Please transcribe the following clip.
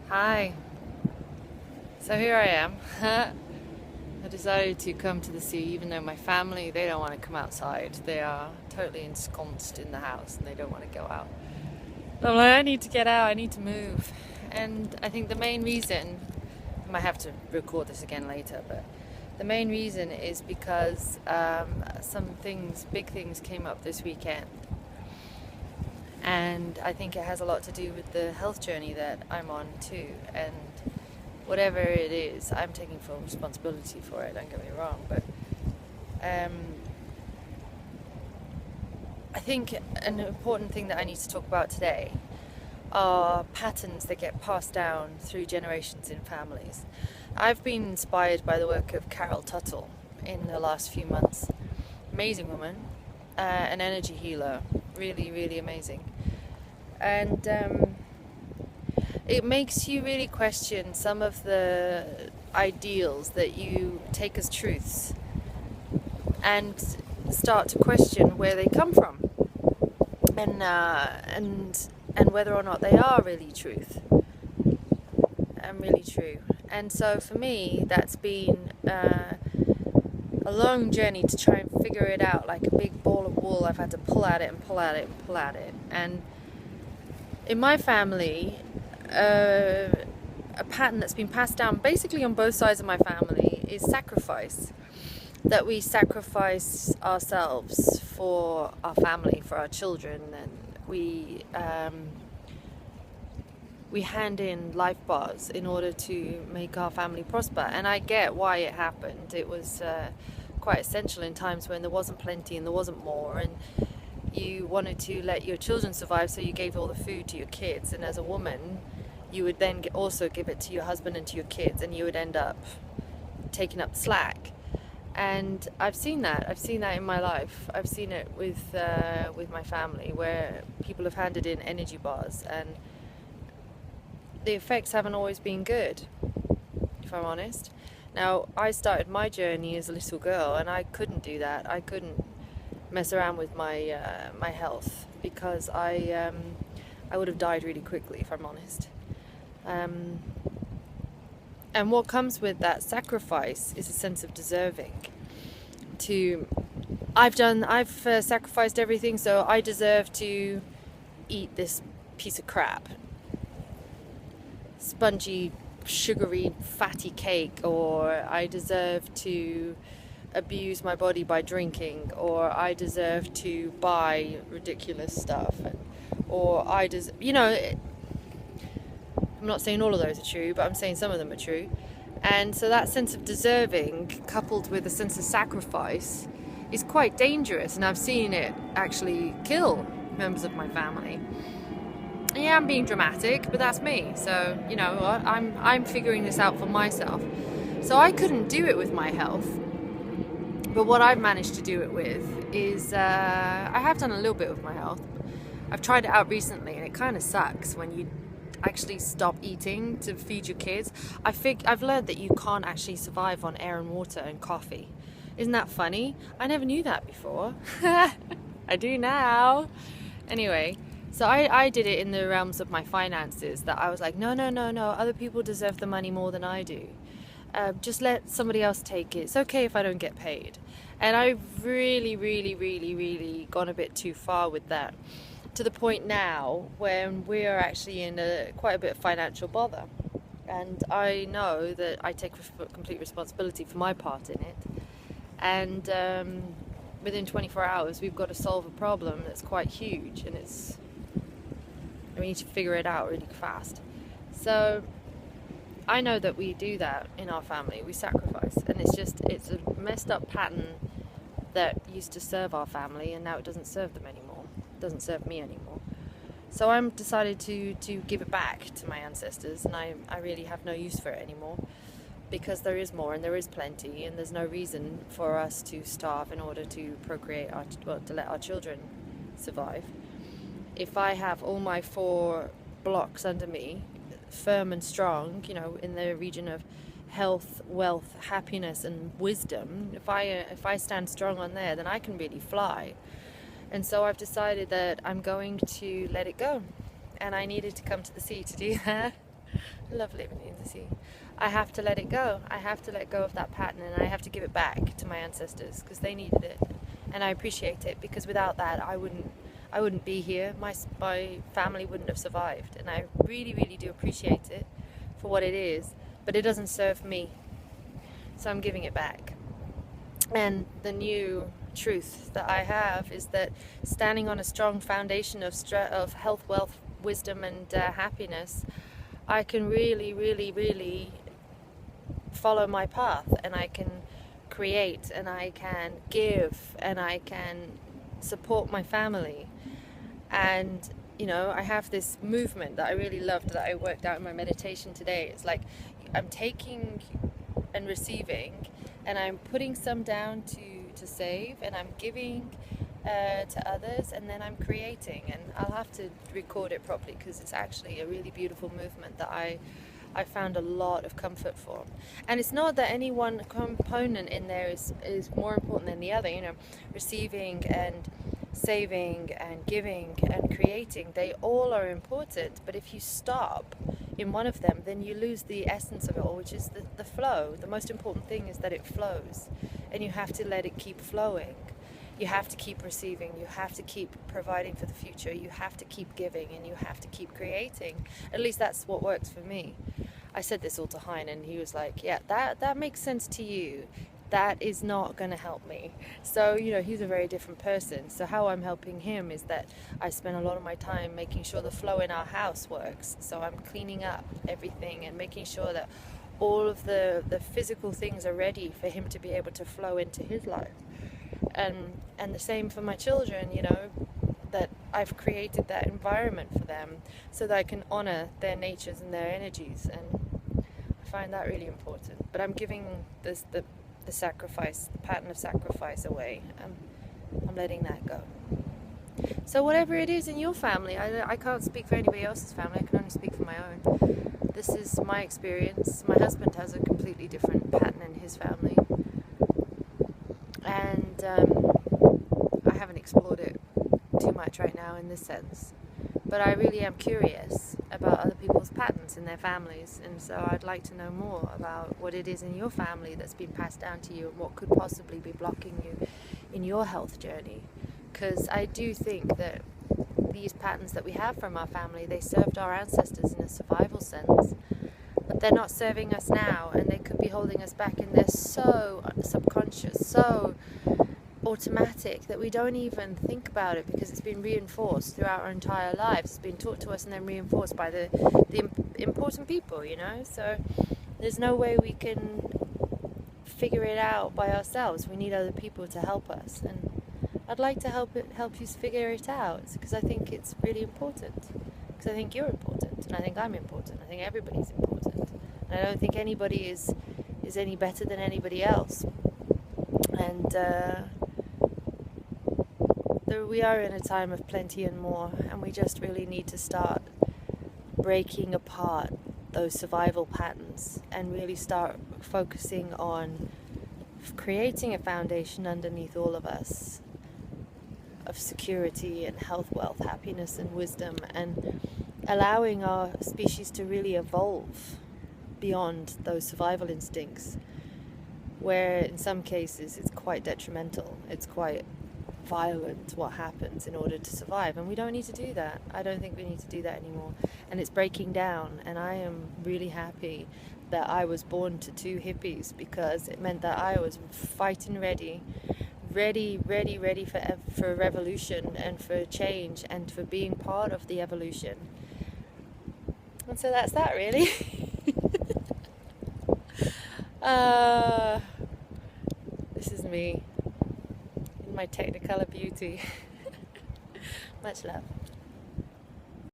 Hi. So here I am. I decided to come to the sea even though my family, they don't want to come outside. They are totally ensconced in the house and they don't want to go out. But I'm like, I need to get out, I need to move. And I think the main reason, I might have to record this again later, but the main reason is because some things, big things came up this weekend. And I think it has a lot to do with the health journey that I'm on too. And whatever it is, I'm taking full responsibility for it, don't get me wrong. But I think an important thing that I need to talk about today are patterns that get passed down through generations in families. I've been inspired by the work of Carol Tuttle in the last few months. Amazing woman, an energy healer, really, really amazing. And it makes you really question some of the ideals that you take as truths and start to question where they come from and whether or not they are really truth and really true. And so for me, that's been a long journey to try and figure it out, like a big ball of wool. I've had to pull at it and pull at it and pull at it. And in my family, a pattern that's been passed down basically on both sides of my family is sacrifice. That we sacrifice ourselves for our family, for our children, and we hand in life bars in order to make our family prosper. And I get why it happened. It was quite essential in times when there wasn't plenty and there wasn't more, and you wanted to let your children survive, so you gave all the food to your kids. And as a woman, you would then also give it to your husband and to your kids, and you would end up taking up the slack. And I've seen that in my life. I've seen it with my family, where people have handed in energy bars, and the effects haven't always been good, if I'm honest. Now, I started my journey as a little girl, and I couldn't do that. I couldn't mess around with my my health, because I would have died really quickly, if I'm honest. And what comes with that sacrifice is a sense of deserving. I've sacrificed everything, so I deserve to eat this piece of crap. Spongy, sugary, fatty cake, or I deserve to abuse my body by drinking, or I deserve to buy ridiculous stuff, or I'm not saying all of those are true, but I'm saying some of them are true. And so that sense of deserving, coupled with a sense of sacrifice, is quite dangerous, and I've seen it actually kill members of my family. And yeah, I'm being dramatic, but that's me. So, you know, I'm figuring this out for myself. So I couldn't do it with my health. But what I've managed to do it with is, I have done a little bit with my health. I've tried it out recently, and it kind of sucks when you actually stop eating to feed your kids. I've learned that you can't actually survive on air and water and coffee. Isn't that funny? I never knew that before. I do now. Anyway, so I did it in the realms of my finances, that I was like, no, other people deserve the money more than I do. Just let somebody else take it. It's okay if I don't get paid. And I've really, really, really, really gone a bit too far with that, to the point now when we are actually in quite a bit of financial bother. And I know that I take complete responsibility for my part in it. And within 24 hours, we've got to solve a problem that's quite huge, and we need to figure it out really fast. So I know that we do that in our family. We sacrifice, and it's a messed up pattern that used to serve our family, and now it doesn't serve them anymore. It doesn't serve me anymore. So I'm decided to give it back to my ancestors, and I really have no use for it anymore, because there is more and there is plenty, and there's no reason for us to starve in order to procreate to let our children survive. If I have all my 4 blocks under me, firm and strong, you know, in the region of health, wealth, happiness, and wisdom, if I stand strong on there, then I can really fly. And so I've decided that I'm going to let it go, and I needed to come to the sea to do that. I love living in the sea. I have to let it go. I have to let go of that pattern, and I have to give it back to my ancestors because they needed it, and I appreciate it, because without that I wouldn't be here. My family wouldn't have survived, and I really, really do appreciate it for what it is, but it doesn't serve me, so I'm giving it back. And the new truth that I have is that standing on a strong foundation of health, wealth, wisdom, and happiness, I can really, really, really follow my path, and I can create, and I can give, and I can support my family. And I have this movement that I really loved, that I worked out in my meditation today. It's like I'm taking and receiving, and I'm putting some down to save, and I'm giving to others, and then I'm creating. And I'll have to record it properly, because it's actually a really beautiful movement that I found a lot of comfort for. And it's not that any one component in there is more important than the other. Receiving and saving and giving and creating, they all are important, but if you stop in one of them, then you lose the essence of it all, which is the flow. The most important thing is that it flows, and you have to let it keep flowing. You have to keep receiving, you have to keep providing for the future, you have to keep giving, and you have to keep creating. At least that's what works for me. I said this all to Hein, and he was like, yeah, that makes sense to you. That is not going to help me. So, he's a very different person. So how I'm helping him is that I spend a lot of my time making sure the flow in our house works. So I'm cleaning up everything and making sure that all of the physical things are ready for him to be able to flow into his life. And the same for my children, that I've created that environment for them so that I can honor their natures and their energies. And I find that really important. But I'm giving the sacrifice, the pattern of sacrifice away. I'm letting that go. So whatever it is in your family, I can't speak for anybody else's family, I can only speak for my own. This is my experience. My husband has a completely different pattern in his family, and I haven't explored it too much right now in this sense, but I really am curious about other people's patterns in their families, and so I'd like to know more about what it is in your family that's been passed down to you, and what could possibly be blocking you in your health journey. Because I do think that these patterns that we have from our family, they served our ancestors in a survival sense, but they're not serving us now, and they could be holding us back, and they're so subconscious, so automatic, that we don't even think about it, because it's been reinforced throughout our entire lives. It's been taught to us and then reinforced by the important people, so there's no way we can figure it out by ourselves. We need other people to help us, and I'd like to help you figure it out, because I think it's really important, because I think you're important, and I think I'm important, I think everybody's important, and I don't think anybody is any better than anybody else. And we are in a time of plenty and more, and we just really need to start breaking apart those survival patterns and really start focusing on creating a foundation underneath all of us of security and health, wealth, happiness, and wisdom, and allowing our species to really evolve beyond those survival instincts, where in some cases it's quite detrimental, it's quite violent what happens in order to survive, and we don't need to do that. I don't think we need to do that anymore, and it's breaking down, and I am really happy that I was born to two hippies, because it meant that I was fighting ready for revolution and for change and for being part of the evolution. And so that's that, really. This is me in my Technicolor beauty. Much love.